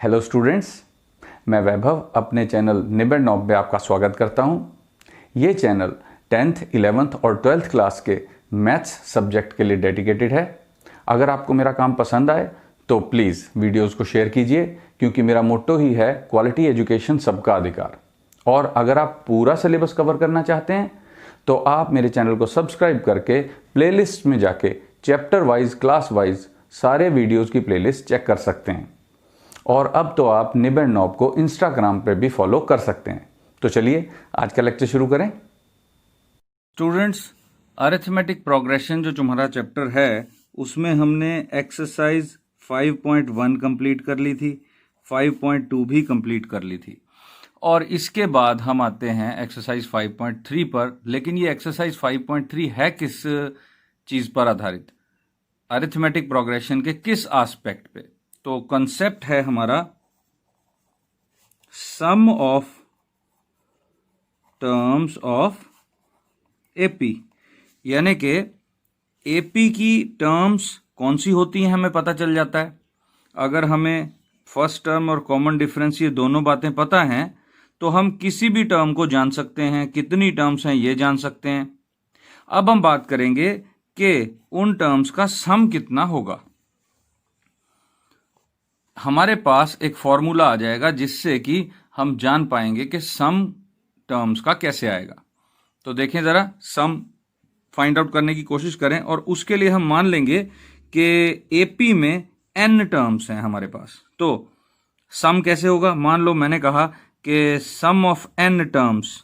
Hello students, मैं वैभव अपने channel निबेड़ knob में आपका स्वागत करता हूं। ये चैनल 10th, 11th और 12th क्लास के मैथ्स सब्जेक्ट के लिए डेडिकेटेड है। अगर आपको मेरा काम पसंद आए तो प्लीज़ वीडियोस को शेयर कीजिए, क्योंकि मेरा मोट्टो ही है क्वालिटी एजुकेशन सबका अधिकार। और अगर आप पूरा सिलेबस कवर करना चाहते हैं तो आप मेरे चैनल को सब्सक्राइब करके प्लेलिस्ट में जाके चैप्टर वाइज, क्लास वाइज सारे वीडियोज़ की प्लेलिस्ट चेक कर सकते हैं। और अब तो आप निबेड़ नॉब को इंस्टाग्राम पे भी फॉलो कर सकते हैं। तो चलिए आज का लेक्चर शुरू करें। स्टूडेंट्स, अरिथमेटिक प्रोग्रेशन जो तुम्हारा चैप्टर है उसमें हमने एक्सरसाइज 5.1 कंप्लीट कर ली थी, 5.2 भी कंप्लीट कर ली थी और इसके बाद हम आते हैं एक्सरसाइज 5.3 पर। लेकिन ये एक्सरसाइज 5.3 है किस चीज़ पर आधारित, अरिथमेटिक प्रोग्रेशन के किस एस्पेक्ट पे? तो कंसेप्ट है हमारा सम ऑफ टर्म्स ऑफ एपी, यानी कि एपी की टर्म्स कौन सी होती हैं हमें पता चल जाता है। अगर हमें फर्स्ट टर्म और कॉमन डिफरेंस ये दोनों बातें पता हैं तो हम किसी भी टर्म को जान सकते हैं, कितनी टर्म्स हैं ये जान सकते हैं। अब हम बात करेंगे कि उन टर्म्स का सम कितना होगा। हमारे पास एक फॉर्मूला आ जाएगा जिससे कि हम जान पाएंगे कि सम टर्म्स का कैसे आएगा। तो देखें ज़रा, सम फाइंड आउट करने की कोशिश करें और उसके लिए हम मान लेंगे कि एपी में n टर्म्स हैं हमारे पास। तो सम कैसे होगा? मान लो मैंने कहा कि सम ऑफ n टर्म्स,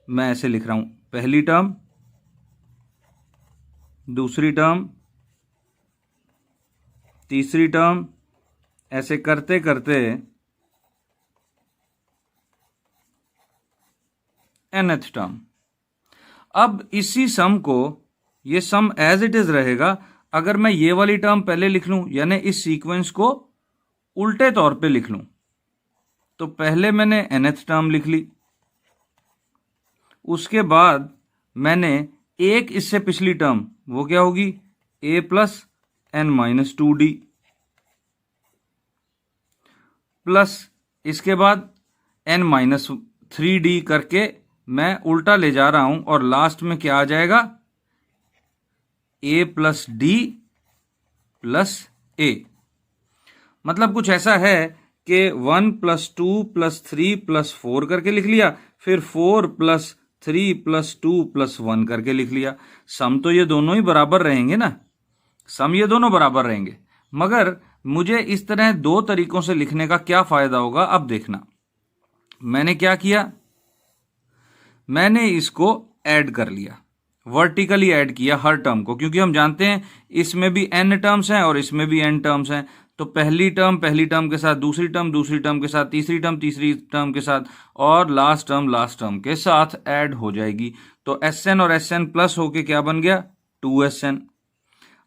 मैं ऐसे लिख रहा हूं, पहली टर्म, दूसरी टर्म, तीसरी टर्म, ऐसे करते करते nth टर्म। अब इसी सम को, ये सम एज इट इज रहेगा। अगर मैं ये वाली टर्म पहले लिख लूं, यानी इस सीक्वेंस को उल्टे तौर पे लिख लूं, तो पहले मैंने nth टर्म लिख ली, उसके बाद मैंने एक इससे पिछली टर्म, वो क्या होगी, a plus n minus 2d, plus इसके बाद n माइनस 3d करके मैं उल्टा ले जा रहा हूं और लास्ट में क्या आ जाएगा, a plus D plus a। मतलब कुछ ऐसा है कि 1 प्लस 2 प्लस 3 प्लस 4 करके लिख लिया, फिर 4 प्लस 3 प्लस 2 प्लस 1 करके लिख लिया। सम तो ये दोनों ही बराबर रहेंगे ना, सम ये दोनों बराबर रहेंगे। मगर मुझे इस तरह दो तरीकों से लिखने का क्या फायदा होगा, अब देखना। मैंने क्या किया, मैंने इसको ऐड कर लिया, वर्टिकली ऐड किया हर टर्म को, क्योंकि हम जानते हैं इसमें भी n टर्म्स हैं और इसमें भी n टर्म्स हैं। तो पहली टर्म के साथ, दूसरी टर्म के साथ, तीसरी टर्म के साथ और लास्ट टर्म के साथ ऐड हो जाएगी। तो Sn और Sn प्लस होके क्या बन गया, 2Sn।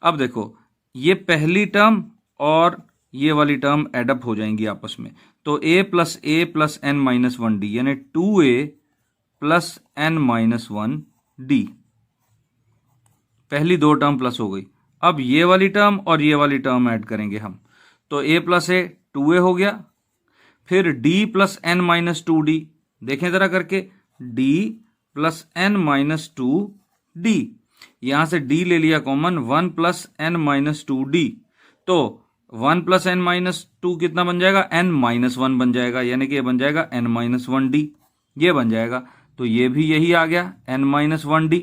अब देखो, ये पहली टर्म और ये वाली टर्म एडअप हो जाएंगी आपस में। तो a plus n minus 1d, यानी 2a plus n minus 1d, पहली दो टर्म प्लस हो गई। अब ये वाली टर्म और ये वाली टर्म ऐड करेंगे हम, तो a प्लस a 2a हो गया, फिर d plus n minus 2d, देखें जरा करके, d plus n minus 2d, यहां से d ले लिया common, 1 plus n minus 2d, तो 1 प्लस n माइनस 2 कितना बन जाएगा, n माइनस 1 बन जाएगा, यानी कि ये बन जाएगा n माइनस 1d, ये बन जाएगा। तो ये भी यही आ गया, n माइनस 1d।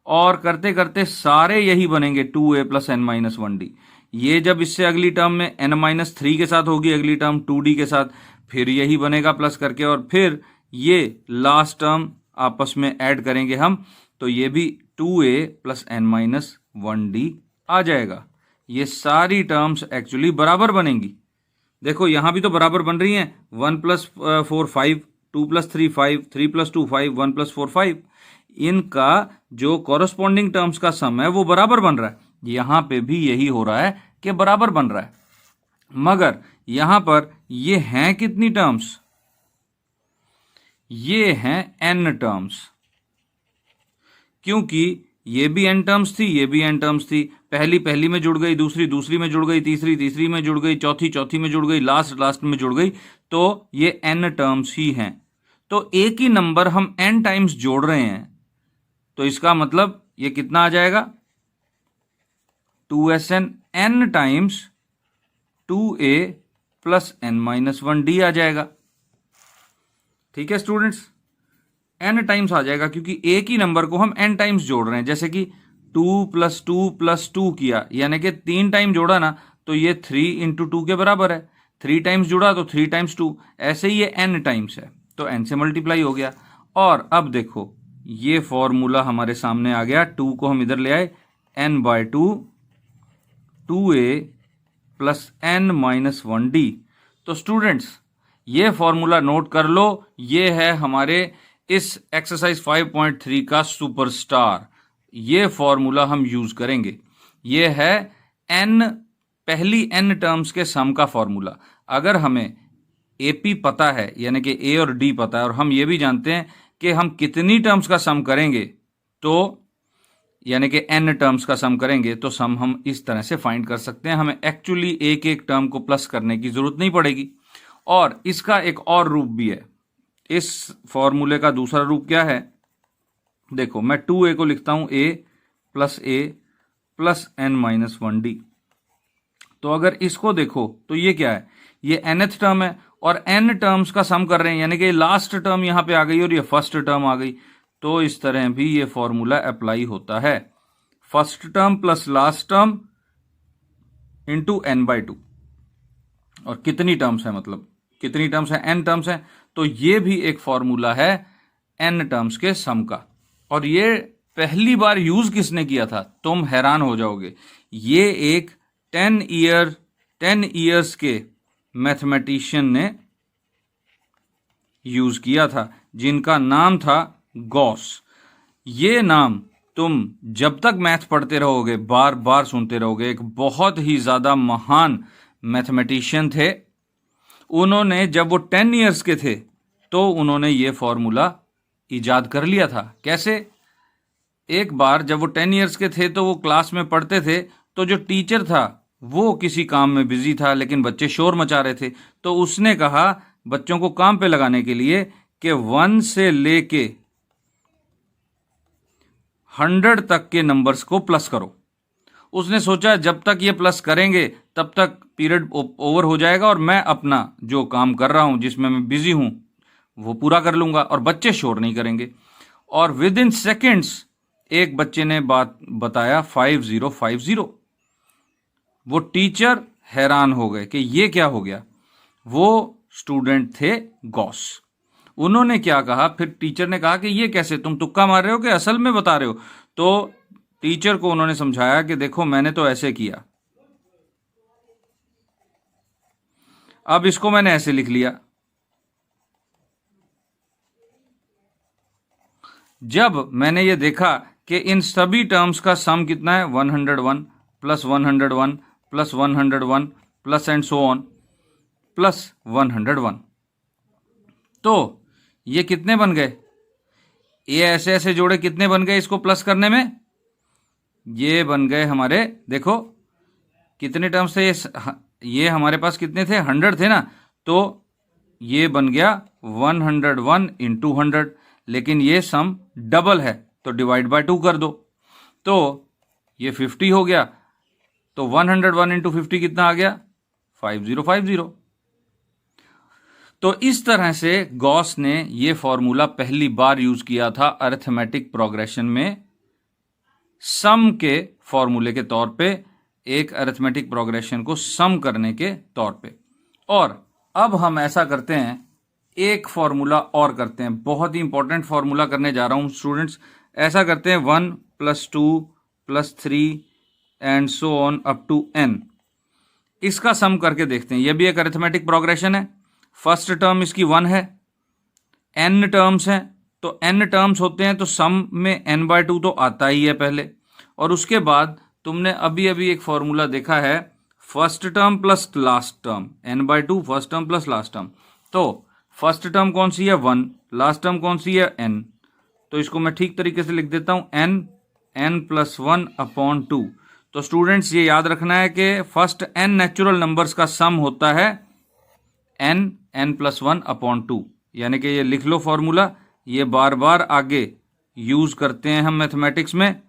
और करते करते सारे यही बनेंगे, 2a plus n minus 1d। ये जब इससे अगली टर्म में n माइनस 3 के साथ होगी, अगली टर्म 2d के साथ, फिर यही बनेगा प्लस करके, और फिर ये लास्ट टर्म आपस में ऐड करेंगे हम, तो ये भी 2a plus n minus 1d आ जाएगा। ये सारी टर्म्स एक्चुअली बराबर बनेंगी। देखो यहां भी तो बराबर बन रही हैं, 1 प्लस 4 5, 2 प्लस 3 5, 3 प्लस 2 5, 1 प्लस 4 5। इनका जो कॉरस्पॉन्डिंग टर्म्स का सम है वो बराबर बन रहा है। यहां पे भी यही हो रहा है कि बराबर बन रहा है। मगर यहां पर ये हैं कितनी टर्म्स, ये हैं n टर्म्स, क्योंकि ये भी n टर्म्स थी, ये भी n टर्म्स थी। पहली में जुड़ गई, दूसरी में जुड़ गई, तीसरी में जुड़ गई, चौथी में जुड़ गई, लास्ट में जुड़ गई, तो ये n टर्म्स ही हैं। तो एक ही नंबर हम n टाइम्स जोड़ रहे हैं, तो इसका मतलब ये कितना आ जाएगा, 2SN n times 2a plus n-1d आ जाएगा। ठीक है स्टूडेंट्स, n टाइम्स आ जाएगा क्योंकि एक ही नंबर को हम n टाइम्स जोड़ रहे हैं। जैसे कि 2 + 2 + 2 किया, यानी कि 3 टाइम जोड़ा ना, तो ये 3 × 2 के बराबर है। 3 टाइम्स जुड़ा तो 3 × 2, ऐसे ही ये n टाइम्स है, तो n से मल्टीप्लाई हो गया। और अब देखो ये फॉर्मूला हमारे सामने आ गया, 2 को हम इधर ले आए, n/2 2a प्लस n-1d। तो स्टूडेंट्स ये फॉर्मूला नोट कर लो, ये है हमारे इस एक्सरसाइज 5.3 का सुपरस्टार। ये फॉर्मूला हम यूज करेंगे। ये है पहली n टर्म्स के सम का फॉर्मूला। अगर हमें AP पता है, यानी कि A और D पता है, और हम ये भी जानते हैं कि हम कितनी टर्म्स का सम करेंगे, तो यानी कि n टर्म्स का सम करेंगे, तो सम हम इस तरह से फाइंड कर सकते हैं। हमें एक्चुअली एक एक टर्म को प्लस करने की जरूरत नहीं पड़ेगी। और इसका एक और रूप भी है। इस फॉर्मूले का दूसरा रूप क्या है, देखो मैं 2a को लिखता हूं a प्लस n-1d। तो अगर इसको देखो तो ये क्या है, ये nth टर्म है और n टर्म्स का सम कर रहे हैं, यानी कि लास्ट टर्म यहां पे आ गई और ये फर्स्ट टर्म आ गई। तो इस तरह भी ये फॉर्मूला अप्लाई होता है, first term plus last term into n/2। और कितनी टर्म्स है, मतलब कितनी टर्म्स है, n टर्म्स है, तो ये भी एक फॉर्मूला है n टर्म्स के सम का। और ये पहली बार यूज किसने किया था, तुम हैरान हो जाओगे। ये एक 10 इयर्स के मैथमेटिशियन ने यूज किया था, जिनका नाम था गॉस। ये नाम तुम जब तक मैथ पढ़ते रहोगे बार बार सुनते रहोगे। एक बहुत ही ज्यादा महान मैथमेटिशियन थे। उन्होंने जब वो 10 इयर्स के थे तो उन्होंने ये फॉर्मूला इजाद कर लिया था। कैसे, एक बार जब वो 10 इयर्स के थे तो वो क्लास में पढ़ते थे, तो जो टीचर था वो किसी काम में बिजी था, लेकिन बच्चे शोर मचा रहे थे। तो उसने कहा बच्चों को काम पे लगाने के लिए कि 1 से लेके 100 तक के नंबर्स को प्लस करो। उसने सोचा जब तक ये प्लस करेंगे तब तक पीरियड ओवर हो जाएगा और मैं अपना जो काम कर रहा हूं, जिसमें मैं बिजी हूं, वो पूरा कर लूंगा और बच्चे शोर नहीं करेंगे। और विद इन सेकेंड्स एक बच्चे ने बात बताया 5050। वो टीचर हैरान हो गए कि ये क्या हो गया। वो स्टूडेंट थे गॉस। उन्होंने क्या कहा, फिर टीचर ने कहा कि ये कैसे, तुम तुक्का मार रहे हो कि असल में बता रहे हो। तो टीचर को उन्होंने समझाया कि देखो मैंने तो ऐसे किया, अब इसको मैंने ऐसे लिख लिया। जब मैंने ये देखा कि इन सभी टर्म्स का सम कितना है, 101 plus 101 plus 101 plus and so on plus 101, तो ये कितने बन गए, ये ऐसे ऐसे जोड़े कितने बन गए इसको प्लस करने में, ये बन गए हमारे, देखो कितने टर्म्स थे ये हमारे पास कितने थे, 100 थे ना, तो ये बन गया 101 × 100। लेकिन ये सम डबल है तो डिवाइड बाय 2 कर दो, तो ये 50 हो गया। तो 101 × 50 कितना आ गया, 5050। तो इस तरह से गॉस ने ये फॉर्मूला पहली बार यूज किया था अरिथमेटिक प्रोग्रेशन में, सम के फॉर्मूले के तौर पे, एक अरिथमेटिक प्रोग्रेशन को सम करने के तौर पे। और अब हम ऐसा करते हैं, एक फॉर्मूला और करते हैं, बहुत ही इंपॉर्टेंट फॉर्मूला करने जा रहा हूं स्टूडेंट्स। ऐसा करते हैं 1 + 2 + 3 and so on up to n। इसका सम करके देखते हैं। यह भी एक अरिथमेटिक प्रोग्रेशन है। फर्स्ट टर्म इसकी 1 है, n टर्म्स हैं, तो n टर्म्स होते हैं तो सम में n/2 तो आता ही है पहले। और उसके बाद तुमने अभी अभी एक फॉर्मूला देखा है, first term plus last term, n/2 first term plus last term. तो फर्स्ट टर्म कौन सी है, 1, लास्ट टर्म कौन सी है, n। तो इसको मैं ठीक तरीके से लिख देता हूं, n n+1/2। तो स्टूडेंट्स ये याद रखना है कि फर्स्ट n नेचुरल नंबर्स का सम होता है n+1/2, यानी कि ये लिख लो फॉर्मूला, ये बार बार आगे यूज करते हैं हम मैथमेटिक्स में,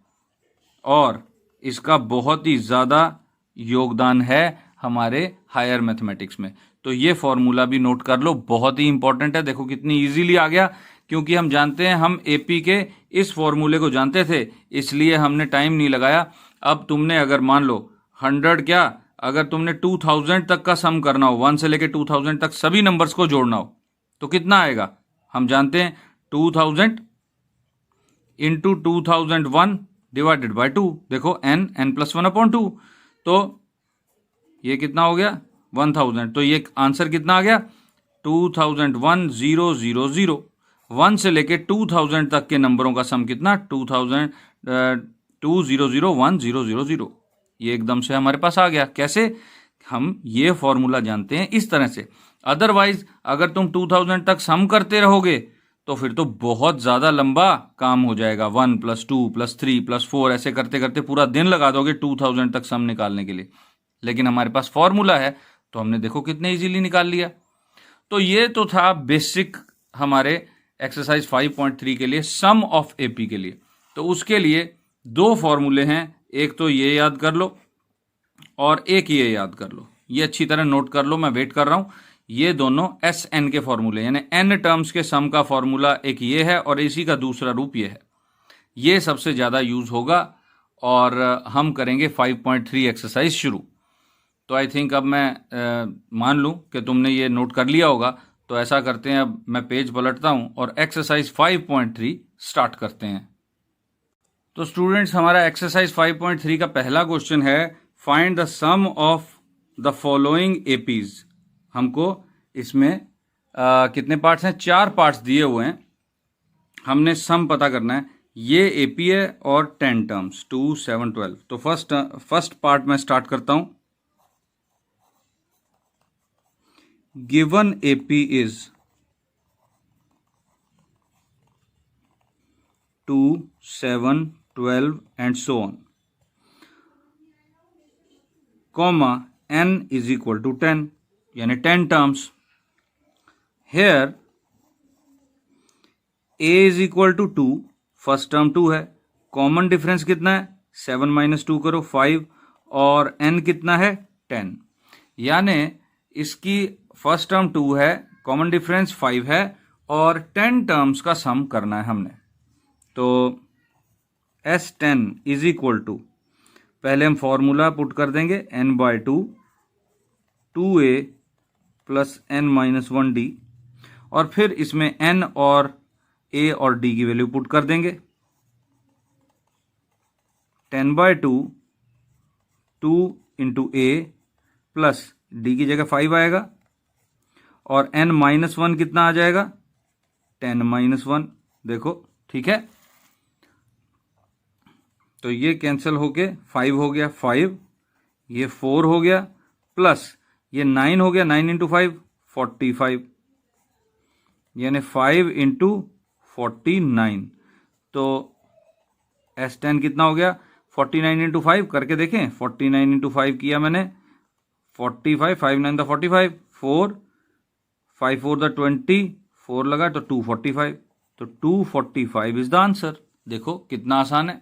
और इसका बहुत ही ज़्यादा योगदान है हमारे हायर मैथमेटिक्स में। तो ये फॉर्मूला भी नोट कर लो, बहुत ही इंपॉर्टेंट है। देखो कितनी इजीली आ गया, क्योंकि हम जानते हैं, हम एपी के इस फॉर्मूले को जानते थे, इसलिए हमने टाइम नहीं लगाया। अब तुमने अगर मान लो 100 क्या, अगर तुमने 2000 तक का सम करना हो, 1 से लेके 2000 तक सभी नंबर्स को जोड़ना हो, तो कितना आएगा? हम जानते हैं 2000 इंटू 2001 डिवाइडेड बाई 2। देखो n+1/2, तो ये कितना हो गया? 1000। तो ये आंसर कितना आ गया? 2001,000। 1 से लेके 2000 तक के नंबरों का सम कितना? 2001,000। ये एकदम से हमारे पास आ गया। कैसे? हम ये फॉर्मूला जानते हैं इस तरह से। अदरवाइज अगर तुम 2000 तक सम करते रहोगे तो फिर तो बहुत ज़्यादा लंबा काम हो जाएगा। 1 + 2 + 3 + 4 ऐसे करते करते पूरा दिन लगा दोगे 2000 तक सम निकालने के लिए। लेकिन हमारे पास फॉर्मूला है, तो हमने देखो कितने इजीली निकाल लिया। तो ये तो था बेसिक हमारे एक्सरसाइज 5.3 के लिए, सम ऑफ एपी के लिए। तो उसके लिए 2 फॉर्मूले हैं, एक तो ये याद कर लो और एक ये याद कर लो। ये अच्छी तरह नोट कर लो, मैं वेट कर रहा हूं। ये दोनों SN के फॉर्मूले, यानी n टर्म्स के सम का फॉर्मूला एक ये है और इसी का दूसरा रूप ये है। ये सबसे ज़्यादा यूज होगा और हम करेंगे 5.3 एक्सरसाइज शुरू। तो आई थिंक अब मैं मान लूँ कि तुमने ये नोट कर लिया होगा। तो ऐसा करते हैं, अब मैं पेज पलटता हूँ और एक्सरसाइज 5.3 स्टार्ट करते हैं। तो स्टूडेंट्स, हमारा एक्सरसाइज 5.3 का पहला क्वेश्चन है, find the sum of the following APs. हमको इसमें कितने पार्ट्स हैं? 4 पार्ट्स दिए हुए हैं, हमने सम पता करना है। ये एपी है और 10 टर्म्स 2, 7, 12। तो फर्स्ट पार्ट में स्टार्ट करता हूं। Given AP is 2, 7, 12 and so on, comma n is equal to 10, यानी 10 terms. Here a is equal to 2, first term 2 है, कॉमन डिफरेंस कितना है? 7 - 2 करो 5, और n कितना है? 10। यानी इसकी फर्स्ट टर्म 2 है, कॉमन डिफरेंस 5 है, और 10 टर्म्स का सम करना है हमने। तो S10 इज इक्वल टू, पहले हम फॉर्मूला पुट कर देंगे, n/2 2a + n-1d, और फिर इसमें n और a और d की वैल्यू पुट कर देंगे। 10/2 2 × a प्लस d की जगह 5 आएगा, और n-1 कितना आ जाएगा? 10-1। देखो ठीक है, तो ये कैंसिल होके 5 हो गया, 5, ये 4 हो गया, प्लस ये 9 हो गया, 9 × 5 45, यानी 5 × 49। तो S10 कितना हो गया? 49 × 5 करके देखें। 49 × 5 किया मैंने, 45, 5 9 द 45, 4 5 4 द 20, 4 लगा तो 245। तो 245 इज द आंसर। देखो कितना आसान है।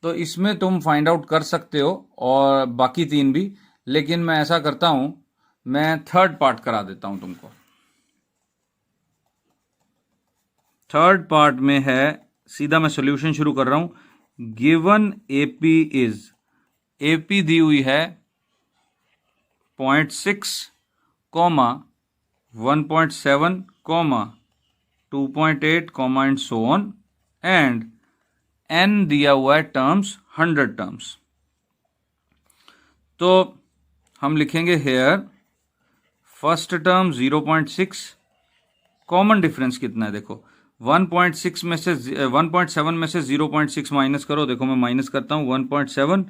तो इसमें तुम फाइंड आउट कर सकते हो और बाकी 3 भी, लेकिन मैं ऐसा करता हूं, मैं थर्ड पार्ट करा देता हूं तुमको। थर्ड पार्ट में है, सीधा मैं सॉल्यूशन शुरू कर रहा हूं। गिवन एपी इज, एपी दी हुई है 0.6, 1.7, 2.8, and so on, and n दिया हुआ है टर्म्स 100 टर्म्स। तो हम लिखेंगे hair first term 0.6, common difference कितना है? देखो 1.6 में से 1.7 में से 0.6 माइनस करो। देखो मैं माइनस करता हूं, 1.7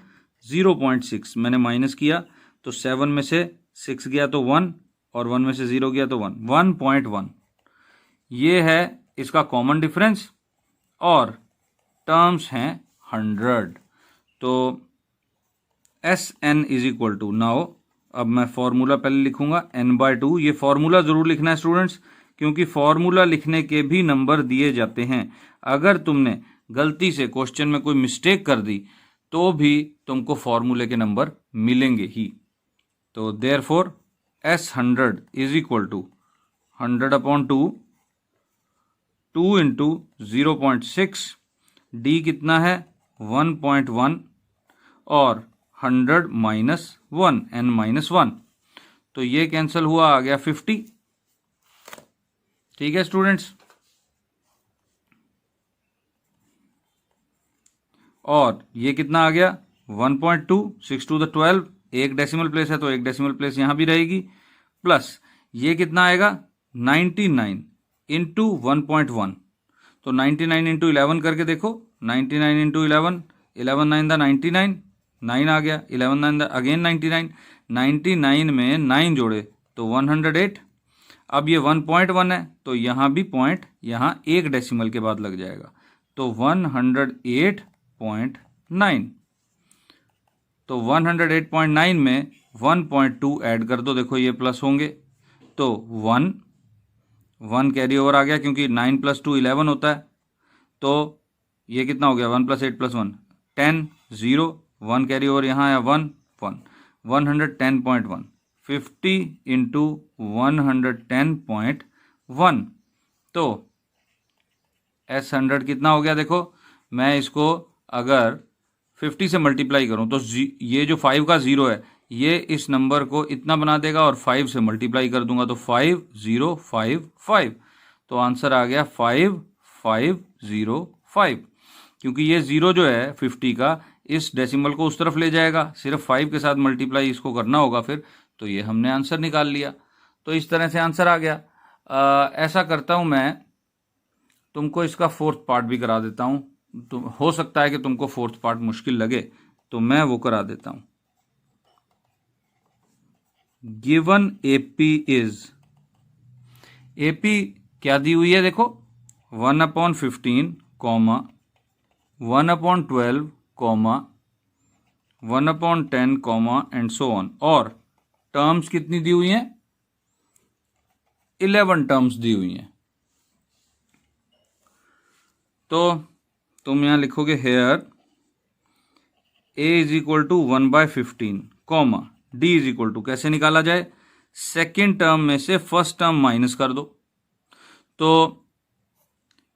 0.6 मैंने माइनस किया, तो 7 में से 6 गया तो 1, और 1 में से 0 गया तो 1, 1.1। ये है इसका कॉमन डिफरेंस, और टर्म्स हैं 100। तो S N is equal to, now अब मैं फॉर्मूला पहले लिखूंगा n/2। ये फॉर्मूला जरूर लिखना है स्टूडेंट्स, क्योंकि फॉर्मूला लिखने के भी नंबर दिए जाते हैं। अगर तुमने गलती से क्वेश्चन में कोई मिस्टेक कर दी तो भी तुमको फॉर्मूले के नंबर मिलेंगे ही। तो therefore S100 is equal to 100/2, 2 into 0.6, D कितना है 1.1 और 100 माइनस 1 n-1, तो ये कैंसिल हुआ, आ गया 50। ठीक है स्टूडेंट्स, और ये कितना आ गया 1.2, 6 टू द 12, एक डेसिमल प्लेस है तो एक डेसिमल प्लेस यहां भी रहेगी, प्लस ये कितना आएगा 99 इंटू 1.1। तो 99 इंटू 11 करके देखो, 99 इंटू 11, 11 9 द 99, 9 आ गया, 11 9 द अगेन 99, 99 में 9 जोड़े तो 108। अब ये 1.1 है तो यहाँ भी पॉइंट, यहाँ एक डेसिमल के बाद लग जाएगा, तो 108.9। तो 108.9 में 1.2 ऐड कर दो, देखो ये प्लस होंगे, तो 1 कैरी ओवर आ गया, क्योंकि 9 + 2 11 होता है। तो ये कितना हो गया 1 + 8 + 1 10, 0, 1 कैरी ओवर यहाँ आया 1 1, 110.1, 50 इंटू 110.1। तो S100 कितना हो गया, देखो मैं इसको अगर 50 से मल्टीप्लाई करूं तो ये जो 5 का 0 है ये इस नंबर को इतना बना देगा, और 5 से मल्टीप्लाई कर दूंगा तो 5055, तो आंसर आ गया 5505। क्योंकि ये 0 जो है 50 का इस डेसिमल को उस तरफ ले जाएगा, सिर्फ 5 के साथ मल्टीप्लाई इसको करना होगा फिर, तो ये हमने आंसर निकाल लिया। तो इस तरह से आंसर आ गया। ऐसा करता हूं मैं, तुमको इसका 4th पार्ट भी करा देता हूं। तो हो सकता है कि तुमको 4th पार्ट मुश्किल लगे, तो मैं वो करा देता हूं। गिवन एपी इज, एपी क्या दी हुई है, देखो 1/15, 1/12, 1/10, एंड सो ऑन। और टर्म्स कितनी दी हुई हैं, 11 टर्म्स दी हुई हैं। तो तुम यहां लिखोगे here a is equal to 1/15, D is equal to, कैसे निकाला जाए, सेकेंड टर्म में से फर्स्ट टर्म माइनस कर दो। तो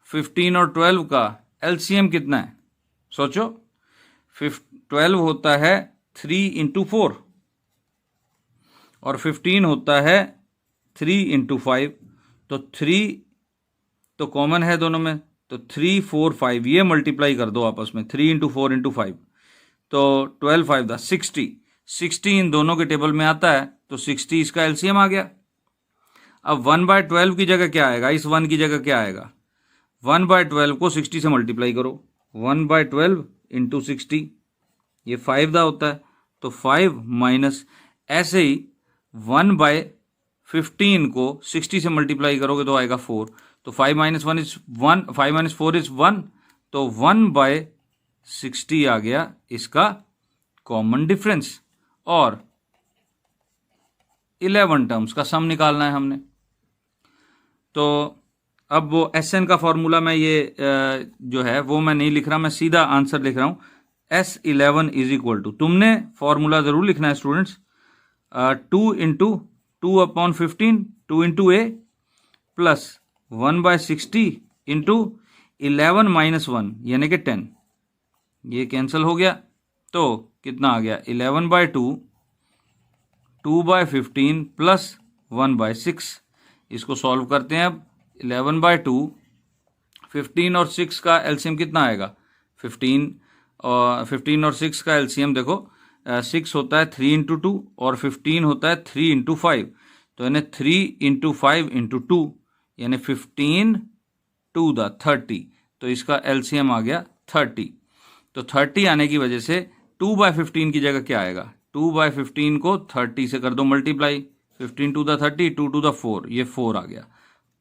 15 और 12 का एलसीएम कितना है, सोचो। 12 होता है 3 इंटू 4 और 15 होता है 3 इंटू 5। तो 3 तो कॉमन है दोनों में, तो 3 4 5 ये मल्टीप्लाई कर दो आपस में, 3 इंटू 4 इंटू 5, तो 12 5 दा 60, 60 इन दोनों के टेबल में आता है, तो 60 इसका एलसीएम आ गया। अब 1/12 की जगह क्या आएगा, इस 1 की जगह क्या आएगा, 1/12 को 60 से मल्टीप्लाई करो, 1/12 इंटू 60, ये 5 दा होता है, तो 5 माइनस, ऐसे ही 1/15 को 60 से मल्टीप्लाई करोगे तो आएगा 4, तो 5 - 1 इज 1, 5 - 4 इज 1, तो 1/60 आ गया इसका कॉमन डिफरेंस। और 11 टर्म्स का सम निकालना है हमने। तो अब वो SN का फॉर्मूला मैं ये जो है वो मैं नहीं लिख रहा, मैं सीधा आंसर लिख रहा हूं। S11 इज इक्वल टू, तुमने फॉर्मूला जरूर लिखना है students, 2 into 2/15, 2 into a plus 1/60 into 11 - 1 यानी कि 10, ये कैंसिल हो गया, तो कितना आ गया 11/2, 2/15 प्लस 1/6। इसको सॉल्व करते हैं अब। 11/2, 15 और 6 का एलसीएम कितना आएगा, 15 और 6 का एलसीएम देखो, 6 होता है 3 इंटू 2 और 15 होता है 3 इंटू 5, तो यानी 3 इंटू 5 इंटू 2 यानी 15 2 द 30, तो इसका एलसीएम आ गया 30। तो 30 आने की वजह से 2/15 की जगह क्या आएगा, 2/15 को 30 से कर दो मल्टीप्लाई, 15 2 द 30, 2 2 द 4, ये 4 आ गया,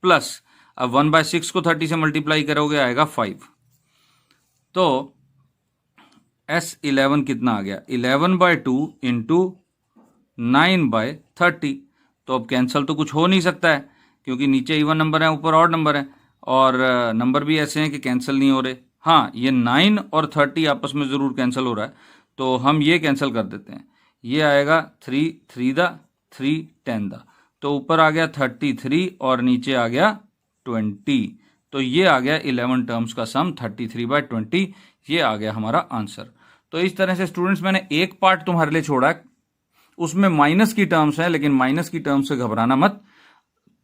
प्लस अब 1/6 को 30 से मल्टीप्लाई करोगे आएगा 5। तो S11 कितना आ गया 11/2 इंटू 9/30। तो अब कैंसिल तो कुछ हो नहीं सकता है क्योंकि नीचे इवन नंबर है ऊपर ऑड नंबर है और नंबर भी ऐसे हैं कि कैंसिल नहीं हो रहे। हाँ, ये 9 और 30 आपस में ज़रूर कैंसिल हो रहा है, तो हम ये कैंसिल कर देते हैं। ये आएगा 3 3 दा 3 10 दा, तो ऊपर आ गया 33 और नीचे आ गया 20। तो ये आ गया 11 टर्म्स का सम 33/20। ये आ गया हमारा आंसर। तो इस तरह से स्टूडेंट्स मैंने एक पार्ट तुम्हारे लिए छोड़ा है, उसमें माइनस की टर्म्स है, लेकिन माइनस की टर्म्स से घबराना मत।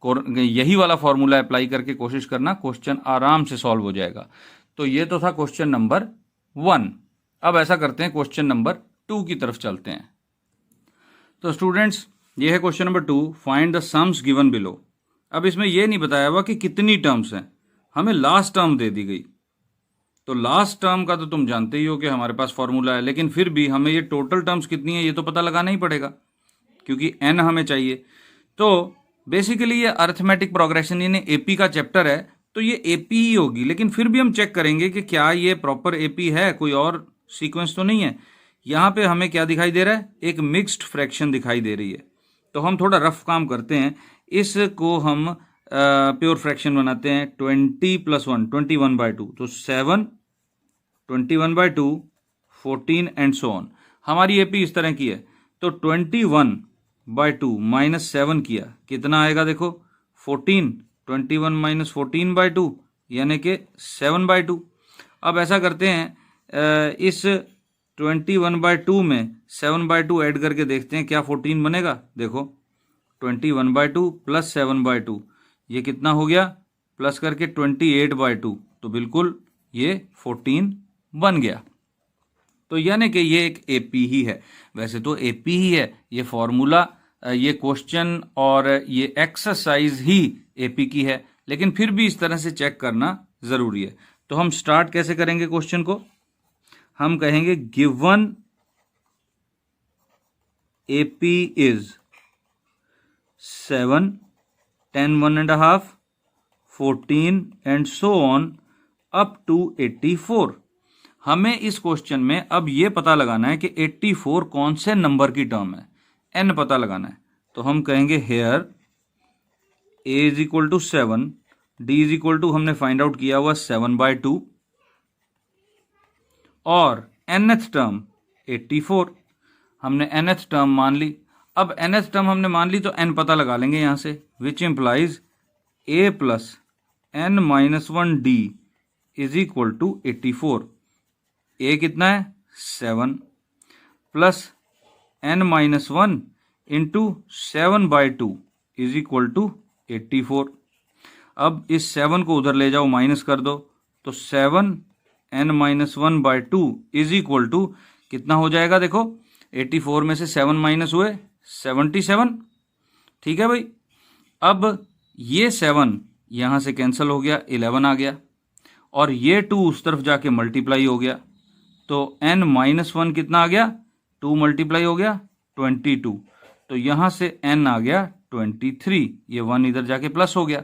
यही वाला फॉर्मूला अप्लाई करके कोशिश करना, क्वेश्चन आराम से सॉल्व हो जाएगा। तो ये तो था क्वेश्चन नंबर 1। अब ऐसा करते हैं क्वेश्चन नंबर 2 की तरफ चलते हैं। तो स्टूडेंट्स ये है question number 2, find the sums given below. अब इसमें यह नहीं बताया हुआ कि कितनी टर्म्स हैं, हमें लास्ट टर्म दे दी गई। तो लास्ट टर्म का तो तुम जानते ही हो कि हमारे पास फॉर्मूला है, लेकिन फिर भी हमें ये टोटल टर्म्स कितनी है ये तो पता लगाना ही पड़ेगा क्योंकि n हमें चाहिए। तो बेसिकली ये अरिथमेटिक प्रोग्रेशन यानी एपी का चैप्टर है, तो ये एपी ही होगी, लेकिन फिर भी हम चेक करेंगे कि क्या ये प्रॉपर एपी है, कोई और सीक्वेंस तो नहीं है। यहाँ पे हमें क्या दिखाई दे रहा है, एक मिक्स्ड फ्रैक्शन दिखाई दे रही है। तो हम थोड़ा रफ काम करते हैं, इसको हम प्योर फ्रैक्शन बनाते हैं। 20 + 1 21/2, तो 7 21/2 14 एंड सो ऑन। हमारी एपी इस तरह की है। तो 21/2 माइनस 7 किया कितना आएगा, देखो 14। 21 - 14/2 यानी कि 7/2। अब ऐसा करते हैं, इस 21/2 में 7/2 ऐड करके देखते हैं क्या 14 बनेगा। देखो 21/2 + 7/2 ये कितना हो गया, प्लस करके 28/2, तो बिल्कुल ये 14 बन गया। तो यानी कि ये एक एपी ही है। वैसे तो एपी ही है, ये फॉर्मूला, ये क्वेश्चन और ये एक्सरसाइज ही एपी की है, लेकिन फिर भी इस तरह से चेक करना ज़रूरी है। तो हम स्टार्ट कैसे करेंगे क्वेश्चन को, हम कहेंगे given AP is 7 10 1.5 14 and so on up to 84। हमें इस क्वेश्चन में अब ये पता लगाना है कि 84 कौन से नंबर की टर्म है, n पता लगाना है। तो हम कहेंगे हेयर a = 7, d = हमने फाइंड आउट किया हुआ 7/2 और nth टर्म 84 हमने nth टर्म मान ली। अब nth टर्म हमने मान ली तो n पता लगा लेंगे यहां से, which implies a + n - 1d = 84। a कितना है 7 प्लस n - 1 इंटू 7/2 = 84। अब इस 7 को उधर ले जाओ, माइनस कर दो, तो 7 n - 1/2 = कितना हो जाएगा, देखो 84 में से 7 माइनस हुए 77। ठीक है भाई। अब ये 7 यहां से कैंसिल हो गया, 11 आ गया, और ये 2 उस तरफ जाके मल्टीप्लाई हो गया, तो n - 1 कितना आ गया, 2 मल्टीप्लाई हो गया 22, तो यहां से n आ गया 23, ये 1 इधर जाके प्लस हो गया।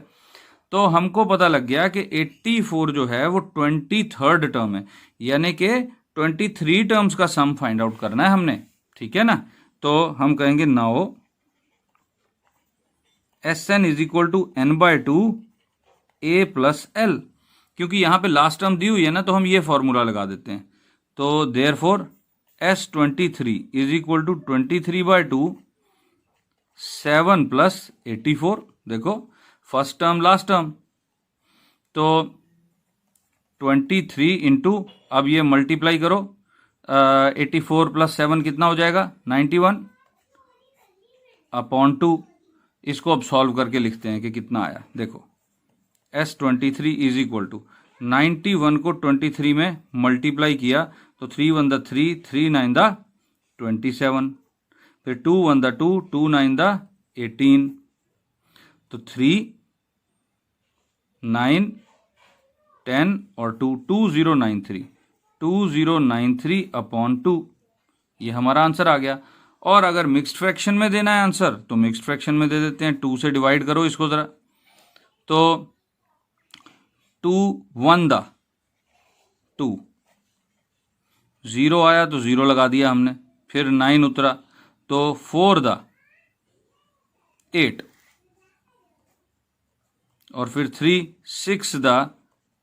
तो हमको पता लग गया कि 84 जो है वो 23rd टर्म है, यानी कि 23 टर्म्स का सम फाइंड आउट करना है हमने। ठीक है ना। तो हम कहेंगे now Sn = n/2 a + l, क्योंकि यहां पे लास्ट टर्म दी हुई है ना, तो हम ये फॉर्मूला लगा देते हैं। तो देयरफॉर S23 = 23/2 7 + 84। देखो फर्स्ट टर्म लास्ट टर्म, तो 23 इंटू, अब ये मल्टीप्लाई करो, 84 + 7 कितना हो जाएगा 91/2। इसको अब सॉल्व करके लिखते हैं कि कितना आया। देखो S23 = 91 को 23 में मल्टीप्लाई किया तो 3 1 दा 3 3 9 दा 27, फिर 2 1 दा 2 2 9 दा 18, तो 3 9 10 और 2 2093 2093/2 ये हमारा आंसर आ गया। और अगर मिक्स्ड फ्रैक्शन में देना है आंसर तो मिक्स्ड फ्रैक्शन में दे देते हैं, 2 से डिवाइड करो इसको जरा, तो 2 1 दा 2 0 आया तो 0 लगा दिया हमने, फिर 9 उतरा तो 4 द 8 और फिर 3 6 द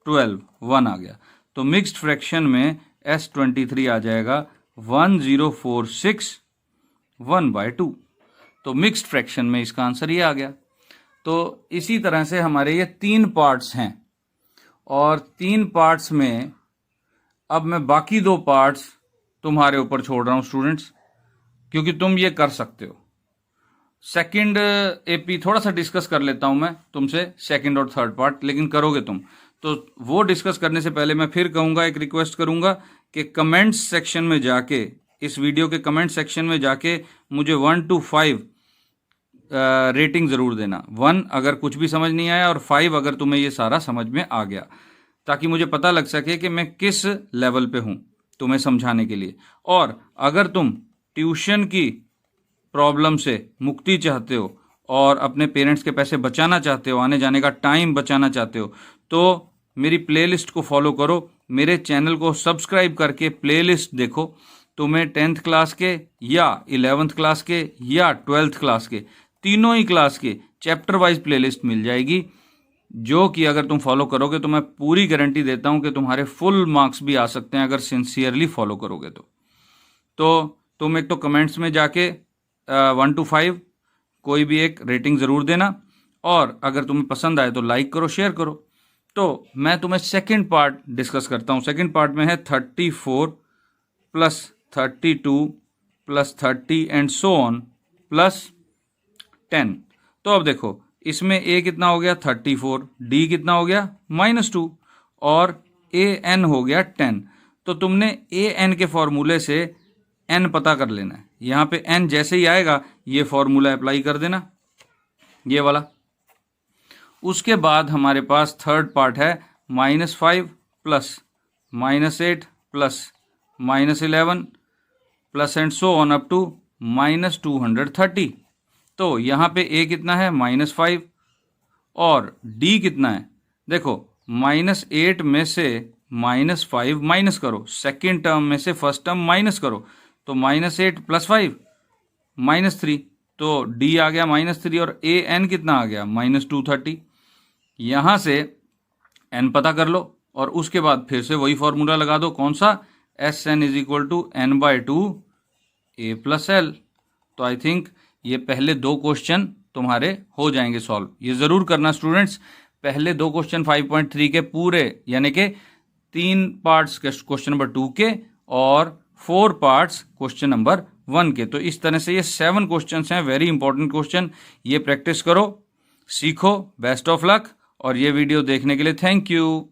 12 1 आ गया। तो मिक्स्ड फ्रैक्शन में S23 आ जाएगा 1046 1/2। तो मिक्स्ड फ्रैक्शन में इसका आंसर ये आ गया। तो इसी तरह से हमारे ये 3 पार्ट्स हैं और 3 पार्ट्स में अब मैं बाकी 2 पार्ट्स तुम्हारे ऊपर छोड़ रहा हूं स्टूडेंट्स, क्योंकि तुम ये कर सकते हो। सेकंड एपी थोड़ा सा डिस्कस कर लेता हूं मैं तुमसे, सेकंड और थर्ड पार्ट, लेकिन करोगे तुम तो वो डिस्कस करने से पहले मैं फिर कहूंगा, एक रिक्वेस्ट करूंगा कि कमेंट्स सेक्शन में जाके, इस वीडियो के कमेंट सेक्शन में जाके मुझे 1 to 5 रेटिंग ज़रूर देना। 1 अगर कुछ भी समझ नहीं आया और 5 अगर तुम्हें ये सारा समझ में आ गया, ताकि मुझे पता लग सके कि मैं किस लेवल पे हूँ तुम्हें समझाने के लिए। और अगर तुम ट्यूशन की प्रॉब्लम से मुक्ति चाहते हो और अपने पेरेंट्स के पैसे बचाना चाहते हो, आने जाने का टाइम बचाना चाहते हो, तो मेरी प्लेलिस्ट को फॉलो करो, मेरे चैनल को सब्सक्राइब करके प्लेलिस्ट देखो। तुम्हें 10th क्लास के या 11th क्लास के या 12th क्लास के, तीनों ही क्लास के चैप्टर वाइज प्लेलिस्ट मिल जाएगी, जो कि अगर तुम फॉलो करोगे तो मैं पूरी गारंटी देता हूं कि तुम्हारे फुल मार्क्स भी आ सकते हैं अगर सिंसियरली फॉलो करोगे तो तुम एक तो कमेंट्स में जाके 1 to 5 कोई भी एक रेटिंग ज़रूर देना, और अगर तुम्हें पसंद आए तो लाइक करो, शेयर करो। तो मैं तुम्हें सेकंड पार्ट डिस्कस करता हूं। सेकंड पार्ट में है 34 plus 32 plus 30 and so on plus 10। तो अब देखो, इसमें a कितना हो गया 34, d कितना हो गया -2 और an हो गया 10। तो तुमने an के फॉर्मूले से n पता कर लेना है। यहाँ पे n जैसे ही आएगा ये फॉर्मूला अप्लाई कर देना, ये वाला। उसके बाद हमारे पास थर्ड पार्ट है -5 plus -8 plus -11 plus and so on up to -230। तो यहाँ पे a कितना है -5 और d कितना है, देखो -8 में से -5 माइनस करो, सेकेंड टर्म में से फर्स्ट टर्म माइनस करो, तो -8 प्लस 5 -3, तो d आ गया -3 और an कितना आ गया -230। यहाँ से n पता कर लो और उसके बाद फिर से वही फॉर्मूला लगा दो, कौन सा, Sn = n/2 a + l। तो आई थिंक ये पहले 2 क्वेश्चन तुम्हारे हो जाएंगे सॉल्व। ये ज़रूर करना स्टूडेंट्स, पहले 2 क्वेश्चन 5.3 के पूरे, यानी कि 3 पार्ट्स क्वेश्चन नंबर 2 के और 4 पार्ट्स क्वेश्चन नंबर 1 के। तो इस तरह से ये 7 क्वेश्चन हैं, वेरी इंपॉर्टेंट क्वेश्चन। ये प्रैक्टिस करो, सीखो। Best of luck. और ये वीडियो देखने के लिए थैंक यू।